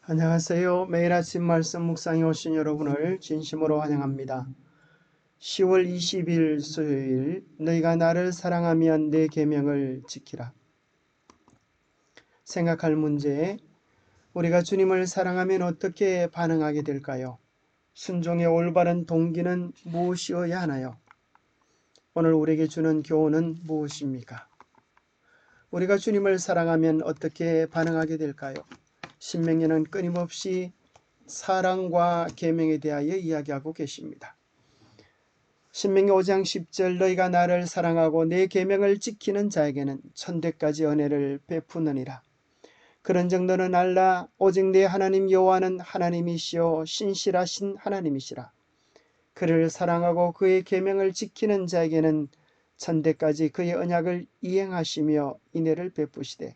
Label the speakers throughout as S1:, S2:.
S1: 안녕하세요. 매일 아침 말씀 묵상에 오신 여러분을 진심으로 환영합니다. 10월 20일 수요일, 너희가 나를 사랑하면 내 계명을 지키라. 생각할 문제, 우리가 주님을 사랑하면 어떻게 반응하게 될까요? 순종의 올바른 동기는 무엇이어야 하나요? 오늘 우리에게 주는 교훈은 무엇입니까? 우리가 주님을 사랑하면 어떻게 반응하게 될까요? 신명기는 끊임없이 사랑과 계명에 대하여 이야기하고 계십니다. 신명기 5장 10절, 너희가 나를 사랑하고 내 계명을 지키는 자에게는 천대까지 은혜를 베푸느니라. 그런즉 너는 알라, 오직 내 하나님 여호와는 하나님이시요 신실하신 하나님이시라. 그를 사랑하고 그의 계명을 지키는 자에게는 천대까지 그의 언약을 이행하시며 인애를 베푸시되.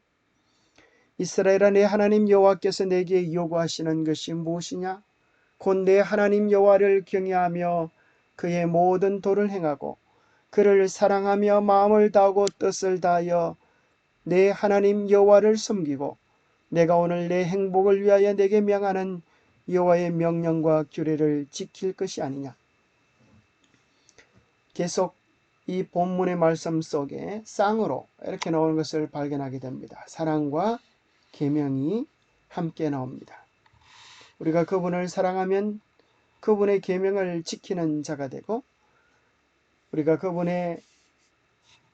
S1: 이스라엘아, 내 하나님 여호와께서 내게 요구하시는 것이 무엇이냐? 곧 내 하나님 여호와를 경외하며 그의 모든 도를 행하고 그를 사랑하며 마음을 다하고 뜻을 다하여 내 하나님 여호와를 섬기고 내가 오늘 내 행복을 위하여 내게 명하는 여호와의 명령과 규례를 지킬 것이 아니냐. 계속 이 본문의 말씀 속에 쌍으로 이렇게 나오는 것을 발견하게 됩니다. 사랑과 계명이 함께 나옵니다. 우리가 그분을 사랑하면 그분의 계명을 지키는 자가 되고, 우리가 그분의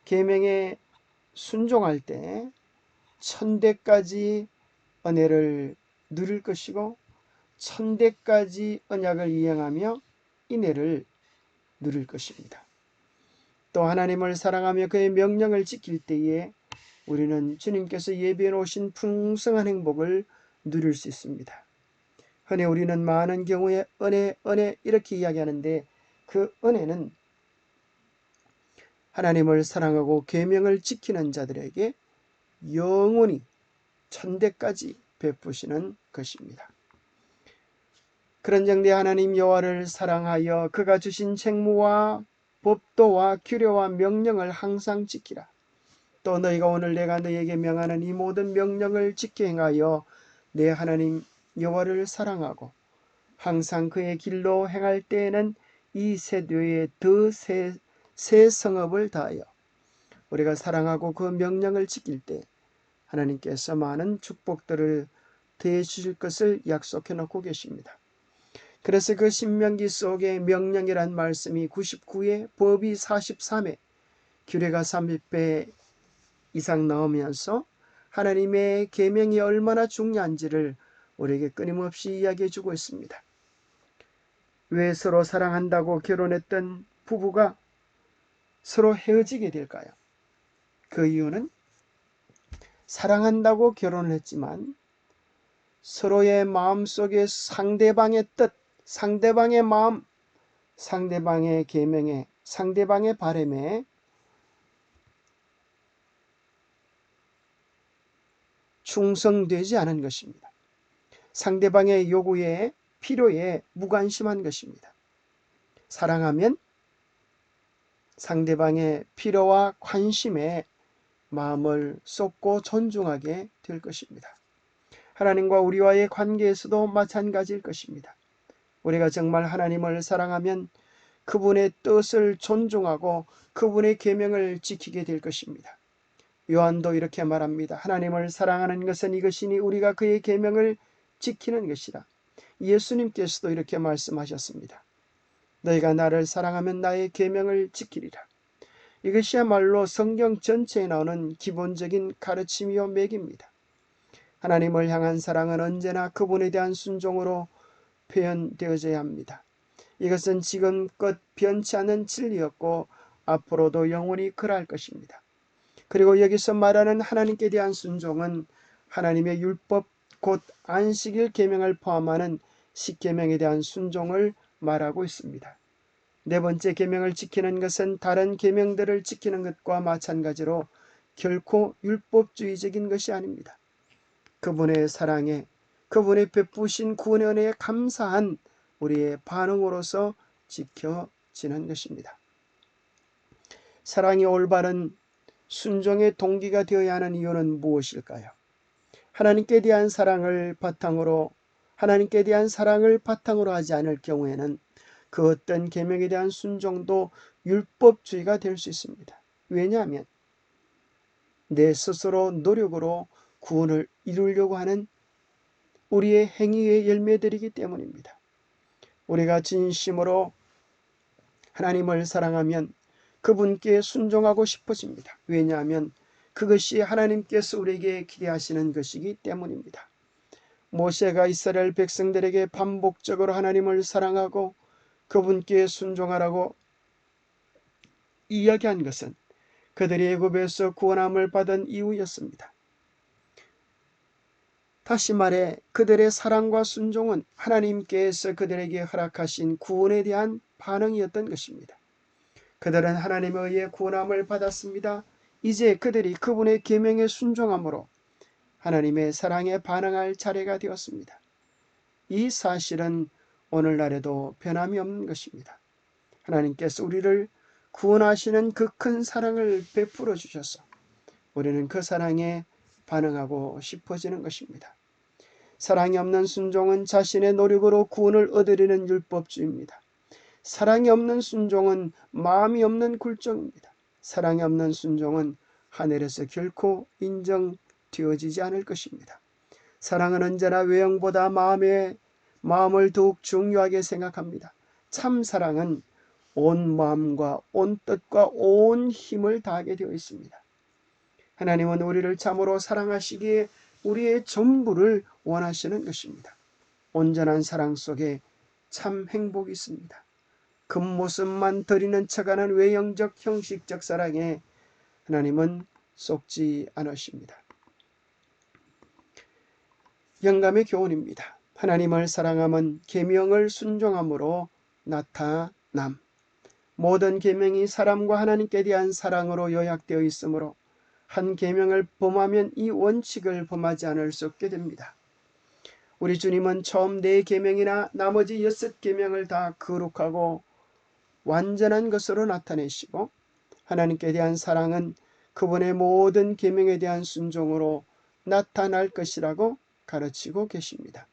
S1: 계명에 순종할 때 천대까지 은혜를 누릴 것이고 천대까지 언약을 이행하며 인애를 누릴 것입니다. 또 하나님을 사랑하며 그의 명령을 지킬 때에 우리는 주님께서 예비해 놓으신 풍성한 행복을 누릴 수 있습니다. 흔히 우리는 많은 경우에 은혜 이렇게 이야기하는데, 그 은혜는 하나님을 사랑하고 계명을 지키는 자들에게 영원히 천대까지 베푸시는 것입니다. 그런즉 내 하나님 여호와를 사랑하여 그가 주신 책무와 법도와 규례와 명령을 항상 지키라. 또 너희가 오늘 내가 너희에게 명하는 이 모든 명령을 지켜 행하여 내 하나님 여호와를 사랑하고 항상 그의 길로 행할 때에는 이 세대에 더 새 성읍을 다하여. 우리가 사랑하고 그 명령을 지킬 때 하나님께서 많은 축복들을 더해 주실 것을 약속해 놓고 계십니다. 그래서 그 신명기 속에 명령이란 말씀이 99회, 법이 43회, 규례가 30회 이상 나오면서 하나님의 계명이 얼마나 중요한지를 우리에게 끊임없이 이야기해 주고 있습니다. 왜 서로 사랑한다고 결혼했던 부부가 서로 헤어지게 될까요? 그 이유는 사랑한다고 결혼을 했지만 서로의 마음속에 상대방의 뜻, 상대방의 마음, 상대방의 계명에, 상대방의 바람에 충성되지 않은 것입니다. 상대방의 요구에, 필요에 무관심한 것입니다. 사랑하면 상대방의 필요와 관심에 마음을 쏟고 존중하게 될 것입니다. 하나님과 우리와의 관계에서도 마찬가지일 것입니다. 우리가 정말 하나님을 사랑하면 그분의 뜻을 존중하고 그분의 계명을 지키게 될 것입니다. 요한도 이렇게 말합니다. 하나님을 사랑하는 것은 이것이니 우리가 그의 계명을 지키는 것이라. 예수님께서도 이렇게 말씀하셨습니다. 너희가 나를 사랑하면 나의 계명을 지키리라. 이것이야말로 성경 전체에 나오는 기본적인 가르침이요 맥입니다. 하나님을 향한 사랑은 언제나 그분에 대한 순종으로 표현되어져야 합니다. 이것은 지금껏 변치 않는 진리였고 앞으로도 영원히 그러할 것입니다. 그리고 여기서 말하는 하나님께 대한 순종은 하나님의 율법 곧 안식일 계명을 포함하는 십계명에 대한 순종을 말하고 있습니다. 네 번째 계명을 지키는 것은 다른 계명들을 지키는 것과 마찬가지로 결코 율법주의적인 것이 아닙니다. 그분의 사랑에, 그분의 베푸신 구원의 은혜에 감사한 우리의 반응으로서 지켜지는 것입니다. 사랑이 올바른 순종의 동기가 되어야 하는 이유는 무엇일까요? 하나님께 대한 사랑을 바탕으로 하나님께 대한 사랑을 바탕으로 하지 않을 경우에는 그 어떤 계명에 대한 순종도 율법주의가 될 수 있습니다. 왜냐하면 내 스스로 노력으로 구원을 이루려고 하는 우리의 행위의 열매들이기 때문입니다. 우리가 진심으로 하나님을 사랑하면 그분께 순종하고 싶어집니다. 왜냐하면 그것이 하나님께서 우리에게 기대하시는 것이기 때문입니다. 모세가 이스라엘 백성들에게 반복적으로 하나님을 사랑하고 그분께 순종하라고 이야기한 것은 그들이 애굽에서 구원함을 받은 이유였습니다. 다시 말해 그들의 사랑과 순종은 하나님께서 그들에게 허락하신 구원에 대한 반응이었던 것입니다. 그들은 하나님에 의해 구원함을 받았습니다. 이제 그들이 그분의 계명에 순종함으로 하나님의 사랑에 반응할 차례가 되었습니다. 이 사실은 오늘날에도 변함이 없는 것입니다. 하나님께서 우리를 구원하시는 그 큰 사랑을 베풀어 주셔서 우리는 그 사랑에 반응하고 싶어지는 것입니다. 사랑이 없는 순종은 자신의 노력으로 구원을 얻으려는 율법주의입니다. 사랑이 없는 순종은 마음이 없는 굴종입니다. 사랑이 없는 순종은 하늘에서 결코 인정되어지지 않을 것입니다. 사랑은 언제나 외형보다 마음을 더욱 중요하게 생각합니다. 참 사랑은 온 마음과 온 뜻과 온 힘을 다하게 되어 있습니다. 하나님은 우리를 참으로 사랑하시기에 우리의 전부를 원하시는 것입니다. 온전한 사랑 속에 참 행복이 있습니다. 겉모습만 드리는 척하는 외형적 형식적 사랑에 하나님은 속지 않으십니다. 영감의 교훈입니다. 하나님을 사랑함은 계명을 순종함으로 나타남. 모든 계명이 사람과 하나님께 대한 사랑으로 요약되어 있으므로 한 계명을 범하면 이 원칙을 범하지 않을 수 없게 됩니다. 우리 주님은 처음 4계명이나 나머지 6계명을 다 거룩하고 완전한 것으로 나타내시고 하나님께 대한 사랑은 그분의 모든 계명에 대한 순종으로 나타날 것이라고 가르치고 계십니다.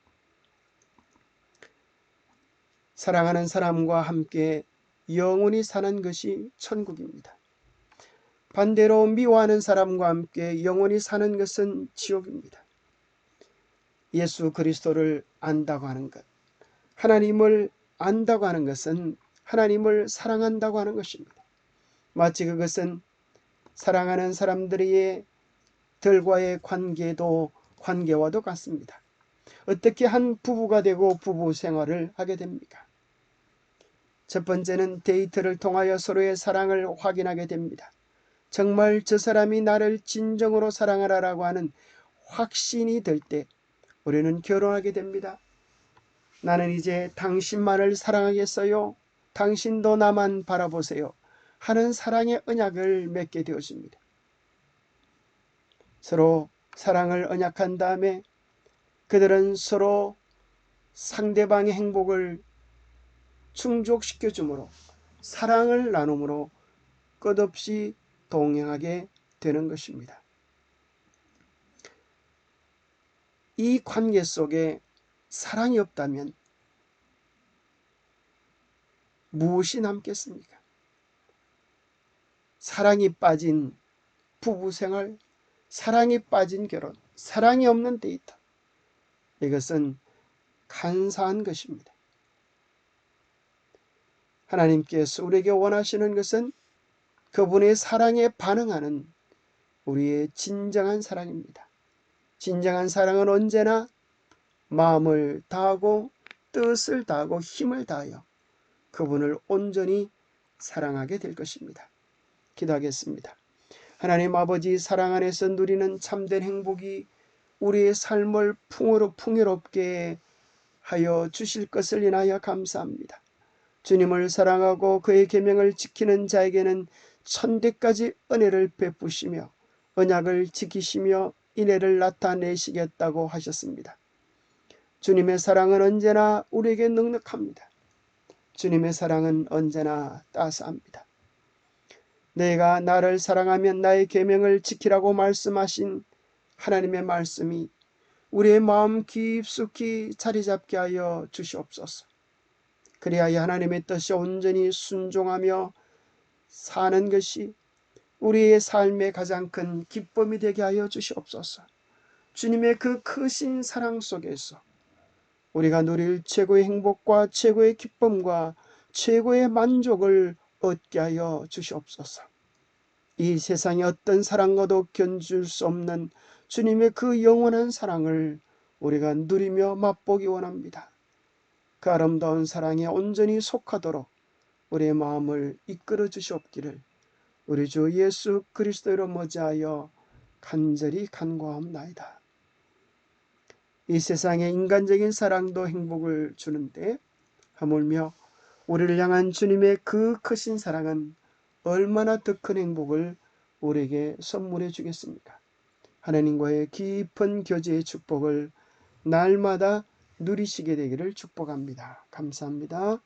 S1: 사랑하는 사람과 함께 영원히 사는 것이 천국입니다. 반대로 미워하는 사람과 함께 영원히 사는 것은 지옥입니다. 예수 그리스도를 안다고 하는 것, 하나님을 안다고 하는 것은 하나님을 사랑한다고 하는 것입니다. 마치 그것은 사랑하는 사람들과의 관계와도 같습니다. 어떻게 한 부부가 되고 부부 생활을 하게 됩니까? 첫 번째는 데이트를 통하여 서로의 사랑을 확인하게 됩니다. 정말 저 사람이 나를 진정으로 사랑하라고 하는 확신이 될 때 우리는 결혼하게 됩니다. 나는 이제 당신만을 사랑하겠어요. 당신도 나만 바라보세요. 하는 사랑의 언약을 맺게 되어집니다. 서로 사랑을 언약한 다음에 그들은 서로 상대방의 행복을 충족시켜 주므로 사랑을 나눔으로 끝없이 동행하게 되는 것입니다. 이 관계 속에 사랑이 없다면 무엇이 남겠습니까? 사랑이 빠진 부부생활, 사랑이 빠진 결혼, 사랑이 없는 데이트, 이것은 간사한 것입니다. 하나님께서 우리에게 원하시는 것은 그분의 사랑에 반응하는 우리의 진정한 사랑입니다. 진정한 사랑은 언제나 마음을 다하고 뜻을 다하고 힘을 다하여 그분을 온전히 사랑하게 될 것입니다. 기도하겠습니다. 하나님 아버지, 사랑 안에서 누리는 참된 행복이 우리의 삶을 풍요롭게 하여 주실 것을 인하여 감사합니다. 주님을 사랑하고 그의 계명을 지키는 자에게는 천대까지 은혜를 베푸시며 언약을 지키시며 인애를 나타내시겠다고 하셨습니다. 주님의 사랑은 언제나 우리에게 넉넉합니다. 주님의 사랑은 언제나 따스합니다. 내가 나를 사랑하면 나의 계명을 지키라고 말씀하신 하나님의 말씀이 우리의 마음 깊숙이 자리 잡게 하여 주시옵소서. 그리하여 하나님의 뜻에 온전히 순종하며 사는 것이 우리의 삶의 가장 큰 기쁨이 되게 하여 주시옵소서. 주님의 그 크신 사랑 속에서 우리가 누릴 최고의 행복과 최고의 기쁨과 최고의 만족을 얻게 하여 주시옵소서. 이 세상의 어떤 사랑과도 견줄 수 없는 주님의 그 영원한 사랑을 우리가 누리며 맛보기 원합니다. 그 아름다운 사랑에 온전히 속하도록 우리의 마음을 이끌어 주시옵기를 우리 주 예수 그리스도로 머지하여 간절히 간구하옵나이다. 이 세상의 인간적인 사랑도 행복을 주는데 하물며 우리를 향한 주님의 그 크신 사랑은 얼마나 더 큰 행복을 우리에게 선물해 주겠습니까? 하나님과의 깊은 교제의 축복을 날마다 누리시게 되기를 축복합니다. 감사합니다.